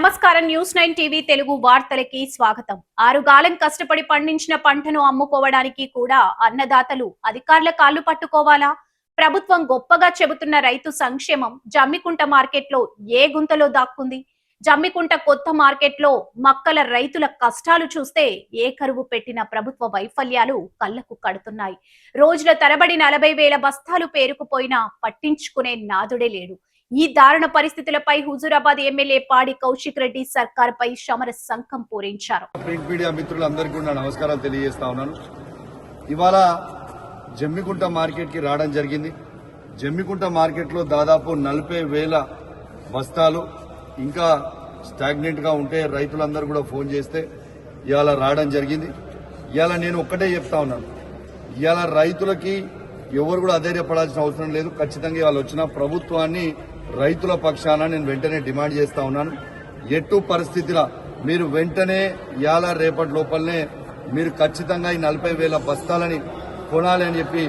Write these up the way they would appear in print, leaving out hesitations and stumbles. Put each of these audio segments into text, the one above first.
నమస్కారం news 9 TV Telugu వార్తలకి స్వాగతం. ఆరుగాలం కష్టపడి పండించిన పంటను అమ్ముకోవడానికి కూడా అన్నదాతలు అధికారుల కాళ్ళు పట్టుకోవాలా? ప్రభుత్వం గొప్పగా చెబుతున్న రైతు సంక్షేమం జమ్మికుంట మార్కెట్లో ఏ గుంతలో దాక్కుంది? జమ్మికుంట కొత్త మార్కెట్లో మక్కల రైతుల కష్టాలు చూస్తే ఏ కరువు పెట్టిన ప్రభుత్వ వైఫల్యాలు కళ్లకు కడుతున్నాయి. రోజుల తరబడి 40,000 బస్తాలు పేరుకుపోయినా పట్టించుకునే నాదుడే లేడు. ఈ దారుణ పరిస్థితులపై హుజూరాబాద్ ఎమ్మెల్యే పాడి కౌశిక్ రెడ్డి సర్కార్పై సమర సంకం పూరించారు. ప్రింట్ మీడియా మిత్రులందరికీ కూడా నమస్కారాలు తెలియజేస్తా ఉన్నాను. ఇవాళ జమ్మికుంట మార్కెట్ కి రావడం జరిగింది. జమ్మికుంట మార్కెట్ లో దాదాపు 40,000 బస్తాలు ఇంకా స్టాగ్నెంట్ గా ఉంటే రైతులందరూ కూడా ఫోన్ చేస్తే ఇవాళ రావడం జరిగింది. ఇవాళ నేను ఒక్కటే చెప్తా ఉన్నాను, ఇవాళ రైతులకి ఎవరు కూడా అధైర్యపడాల్సిన అవసరం లేదు. ఖచ్చితంగా ఇవాళ వచ్చిన ప్రభుత్వాన్ని రైతుల పక్షాన నేను వెంటనే డిమాండ్ చేస్తా ఉన్నాను. ఎటు పరిస్థితిలో మీరు వెంటనే ఇవాళ రేపటి లోపలనే మీరు ఖచ్చితంగా ఈ 40,000 బస్తాలని కొనాలి అని చెప్పి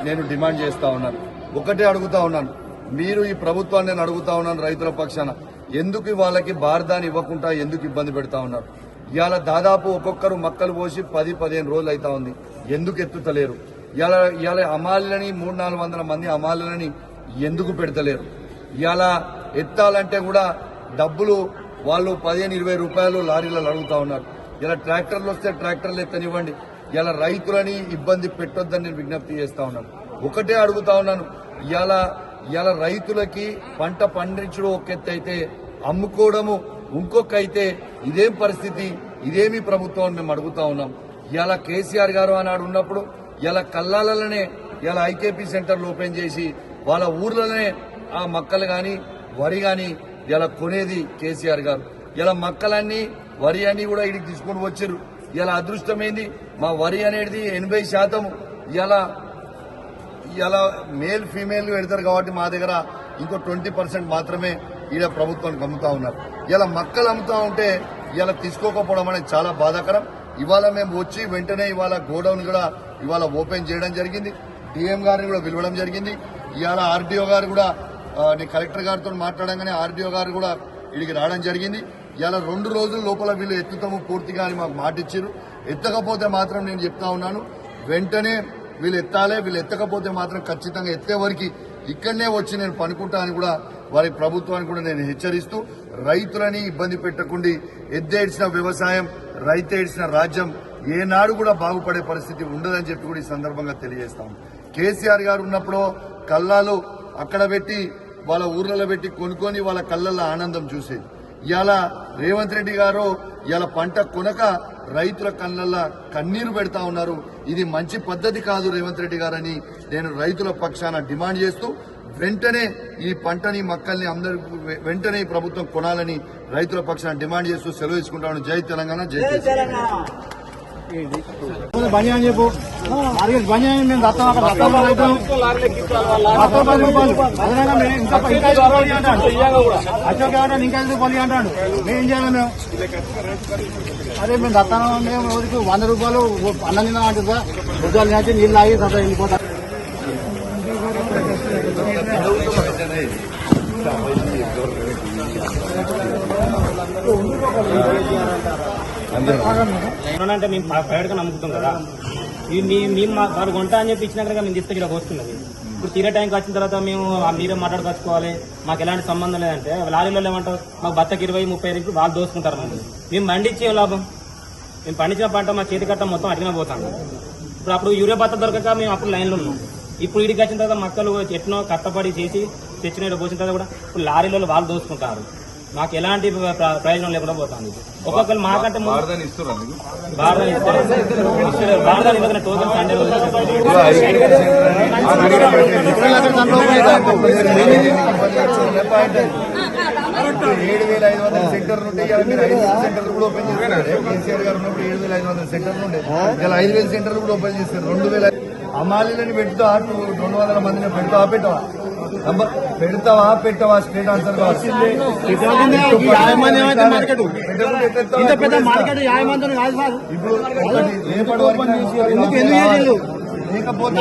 నేను డిమాండ్ చేస్తా ఉన్నాను. ఒకటే అడుగుతా ఉన్నాను, మీరు ఈ ప్రభుత్వాన్ని నేను అడుగుతా ఉన్నాను రైతుల పక్షాన, ఎందుకు వాళ్ళకి బార్దాన్ని ఇవ్వకుండా ఎందుకు ఇబ్బంది పెడతా ఉన్నారు? ఇవాళ దాదాపు ఒక్కొక్కరు మక్కలు పోసి 10-15 రోజులు అవుతా ఉంది, ఎందుకు ఎత్తుతలేరు? ఇవాళ అమాలీలని 300-400 మంది అమాలీలని ఎందుకు పెడతలేరు? ఇవాళ ఎత్తాలంటే కూడా డబ్బులు వాళ్ళు 15-20 రూపాయలు లారీలలో అడుగుతా ఉన్నారు. ఇలా ట్రాక్టర్లు వస్తే ట్రాక్టర్లు ఎత్తనివ్వండి. ఇలా రైతులని ఇబ్బంది పెట్టొద్దని నేను విజ్ఞప్తి చేస్తా ఉన్నాను. ఒకటే అడుగుతా ఉన్నాను, ఇవాళ రైతులకి పంట పండించడం ఒక ఎత్తు అయితే అమ్ముకోవడము ఇంకొక అయితే ఇదేం పరిస్థితి? ఇదేమి ప్రభుత్వం మేము అడుగుతా ఉన్నాం. ఇవాళ కేసీఆర్ గారు ఆనాడు ఉన్నప్పుడు ఇలా కల్లాలనే ఇలా ఐకేపీ సెంటర్లు ఓపెన్ చేసి వాళ్ళ ఊర్లనే ఆ మక్కలు గాని వరి గాని ఇలా కొనేది కేసీఆర్ గారు. ఇలా మక్కలన్నీ వరి అన్ని కూడా ఇడికి తీసుకుని వచ్చారు. ఇలా అదృష్టమైంది, మా వరి అనేది 80% ఇలా మేల్ ఫీమేల్ పెడతారు కాబట్టి మా దగ్గర ఇంకో 20% మాత్రమే ఈడ ప్రభుత్వానికి అమ్ముతా ఉన్నారు. ఇలా మక్కలు అమ్ముతా ఉంటే ఇలా తీసుకోకపోవడం అనేది చాలా బాధాకరం. ఇవాళ మేము వచ్చి వెంటనే ఇవాళ గోడౌన్ కూడా ఇవాళ ఓపెన్ చేయడం జరిగింది. డిఎం గారిని కూడా పిలవడం జరిగింది. ఇవాళ ఆర్డీఓ గారు కూడా నేను కలెక్టర్ గారితో మాట్లాడంగానే ఆర్డీఓ గారు కూడా ఇడికి రావడం జరిగింది. ఇవాళ 2 రోజుల లోపల వీళ్ళు ఎత్తుతాము పూర్తిగా అని మాకు మాట ఇచ్చారు. ఎత్తకపోతే మాత్రం నేను చెప్తా ఉన్నాను, వెంటనే వీళ్ళు ఎత్తాలే. వీళ్ళు ఎత్తకపోతే మాత్రం ఖచ్చితంగా ఎత్తే వరకు ఇక్కడనే వచ్చి నేను పనుకుంటా అని కూడా వారి ప్రభుత్వాన్ని కూడా నేను హెచ్చరిస్తూ, రైతులని ఇబ్బంది పెట్టకుండా ఎద్దేడ్చిన వ్యవసాయం, రైతేడ్చిన రాజ్యం ఏనాడు కూడా బాగుపడే పరిస్థితి ఉండదని చెప్పి కూడా ఈ సందర్భంగా తెలియజేస్తాం. కేసీఆర్ గారు ఉన్నప్పుడు కళ్ళాలు అక్కడ పెట్టి వాళ్ళ ఊర్లలో పెట్టి కొనుక్కొని వాళ్ళ కళ్ళల్లో ఆనందం చూసేది. ఇవాళ రేవంత్ రెడ్డి గారు ఇవాళ పంట కొనక రైతుల కళ్ళల్లో కన్నీరు పెడతా ఉన్నారు. ఇది మంచి పద్ధతి కాదు రేవంత్ రెడ్డి గారని నేను రైతుల పక్షాన డిమాండ్ చేస్తూ, వెంటనే ఈ పంటని మక్కల్ని అందరూ వెంటనే ప్రభుత్వం కొనాలని రైతుల పక్షాన డిమాండ్ చేస్తూ సెలవు తీసుకుంటాను. జై తెలంగాణ, జై తెలంగాణ. బండి అని చెప్పు బండి అని మేము అశోక్ గారు ఇంకా పని అంటాడు. మేం చేయాలి? మేము అదే మేము దత్తాను మేము రోజుకి 100 రూపాయలు అన్నం తిన్నా అంటుందా? ఉద్యోగాలు నేర్చి నీళ్ళు ఆగి సదా వెళ్ళిపోతారు. అంటే మేము ప్రైవేట్ గా నమ్ముతాం కదా, మేము వాడు కొంటా అని చెప్పి ఇచ్చినాక మేము తీసుకొచ్చి ఇక్కడ వస్తున్నది. ఇప్పుడు తీరే టైంకి వచ్చిన తర్వాత మేము మీరే మాట్లాడుకోవాలి, మాకు ఎలాంటి సంబంధం లేదంటే లారీలో ఏమంటారు, మాకు బత్తకి 20-30 రూపాయలు వాళ్ళు దోసుకుంటారు. మేము పండించే లాభం, మేము పండించిన పంట మా చేతి కట్ట మొత్తం అడిగిన పోతాం. ఇప్పుడు అప్పుడు యూరియా బత్త దొరకక మేము అప్పుడు లైన్లో ఉన్నాం. ఇప్పుడు ఇడికి వచ్చిన తర్వాత మక్కలు ఎట్నో కట్టపడి చేసి తెచ్చిన పోసిన తర్వాత కూడా ఇప్పుడు లారీలలో వాళ్ళు దోసుకుంటారు. మాకు ఎలాంటి ప్రయోజనం లేకుండా పోతుంది. ఒక్కొక్కరు మాకంటే బారదాని టోకెన్ సండే రోజు 7,500 సెంటర్లు ఉంటే మీరు 5,000 సెంటర్లు కూడా ఓపెన్ చేస్తారు. కేసీఆర్ గారు ఉన్నప్పుడు 7,500 సెంటర్లు ఉండే, ఇలా 5,000 సెంటర్లు కూడా ఓపెన్ చేస్తారు. 2,000 అమాలీలని పెడుతూ 200 మందిని పెడతావా పెట్టవా స్ట్రేట్ ఆన్సర్ కావాలి. ఇప్పుడు రేపటి వరకు లేకపోతే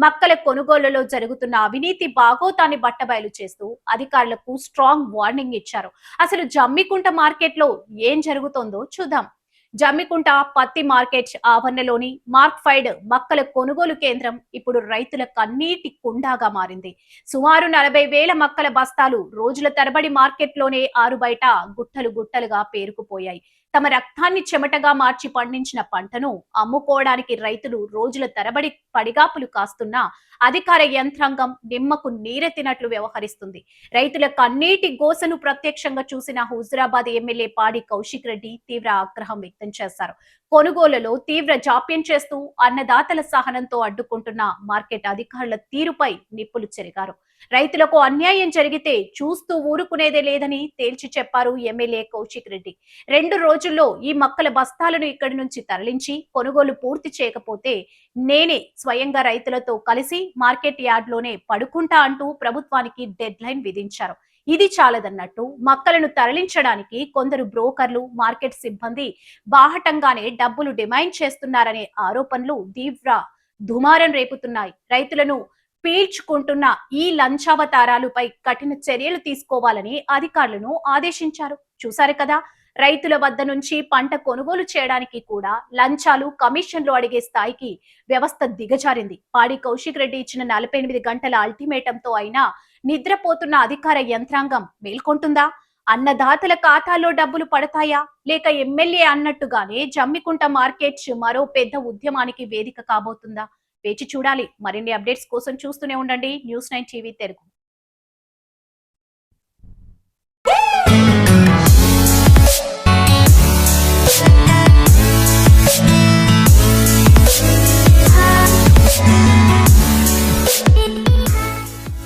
మక్కల కొనుగోలులో జరుగుతున్న అవినీతి బాగోతాన్ని బట్టబయలు చేస్తూ అధికారులకు స్ట్రాంగ్ వార్నింగ్ ఇచ్చారు. అసలు జమ్మికుంట మార్కెట్ లో ఏం జరుగుతోందో చూద్దాం. జమ్మికుంట పత్తి మార్కెట్ ఆవరణలోని మార్క్ఫైడ్ మక్కల కొనుగోలు కేంద్రం ఇప్పుడు రైతుల కన్నీటి కుండాగా మారింది. సుమారు 40,000 మక్కల బస్తాలు రోజుల తరబడి మార్కెట్లోనే ఆరుబయట గుట్టలు గుట్టలుగా పేరుకుపోయాయి. తమ రక్తాన్ని చెమటగా మార్చి పండించిన పంటను అమ్ముకోవడానికి రైతులు రోజుల తరబడి పడిగాపులు కాస్తున్నా అధికార యంత్రాంగం నిమ్మకు నీరెత్తినట్లు వ్యవహరిస్తుంది. రైతుల కన్నీటి గోసను ప్రత్యక్షంగా చూసిన హుజురాబాద్ ఎమ్మెల్యే పాడి కౌశిక్ రెడ్డి తీవ్ర ఆగ్రహం వ్యక్తం చేశారు. కొనుగోలులో తీవ్ర జాప్యం చేస్తూ అన్నదాతల సహనంతో అడ్డుకుంటున్న మార్కెట్ అధికారుల తీరుపై నిప్పులు చెరిగారు. రైతులకు అన్యాయం జరిగితే చూస్తూ ఊరుకునేదే లేదని తేల్చి చెప్పారు ఎమ్మెల్యే కౌశిక్ రెడ్డి. 2 రోజుల్లో ఈ మక్కల బస్తాలను ఇక్కడి నుంచి తరలించి కొనుగోలు పూర్తి చేయకపోతే నేనే స్వయంగా రైతులతో కలిసి మార్కెట్ యార్డ్ లోనే పడుకుంటా అంటూ ప్రభుత్వానికి డెడ్ లైన్ విధించారు. ఇది చాలదన్నట్టు మక్కలను తరలించడానికి కొందరు బ్రోకర్లు, మార్కెట్ సిబ్బంది బాహటంగానే డబ్బులు డిమాండ్ చేస్తున్నారనే ఆరోపణలు తీవ్ర దుమారం రేపుతున్నాయి. రైతులను పీల్చుకుంటున్న ఈ లంచావతారాలపై కఠిన చర్యలు తీసుకోవాలని అధికారులను ఆదేశించారు. చూశారు కదా, రైతుల వద్ద నుంచి పంట కొనుగోలు చేయడానికి కూడా లంచాలు, కమిషన్లు అడిగే స్థాయికి వ్యవస్థ దిగజారింది. పాడి కౌశిక్ రెడ్డి ఇచ్చిన 48 గంటల అల్టిమేటంతో అయినా నిద్రపోతున్న అధికార యంత్రాంగం మేల్కొంటుందా? అన్నదాతల ఖాతాలో డబ్బులు పడతాయా? లేక ఎమ్మెల్యే అన్నట్టుగానే జమ్మికుంట మార్కెట్ మరో పెద్ద ఉద్యమానికి వేదిక కాబోతుందా? వేచి చూడాలి. మరిన్ని అప్డేట్స్ కోసం చూస్తూనే ఉండండి న్యూస్ 9 టీవీ తెలుగు.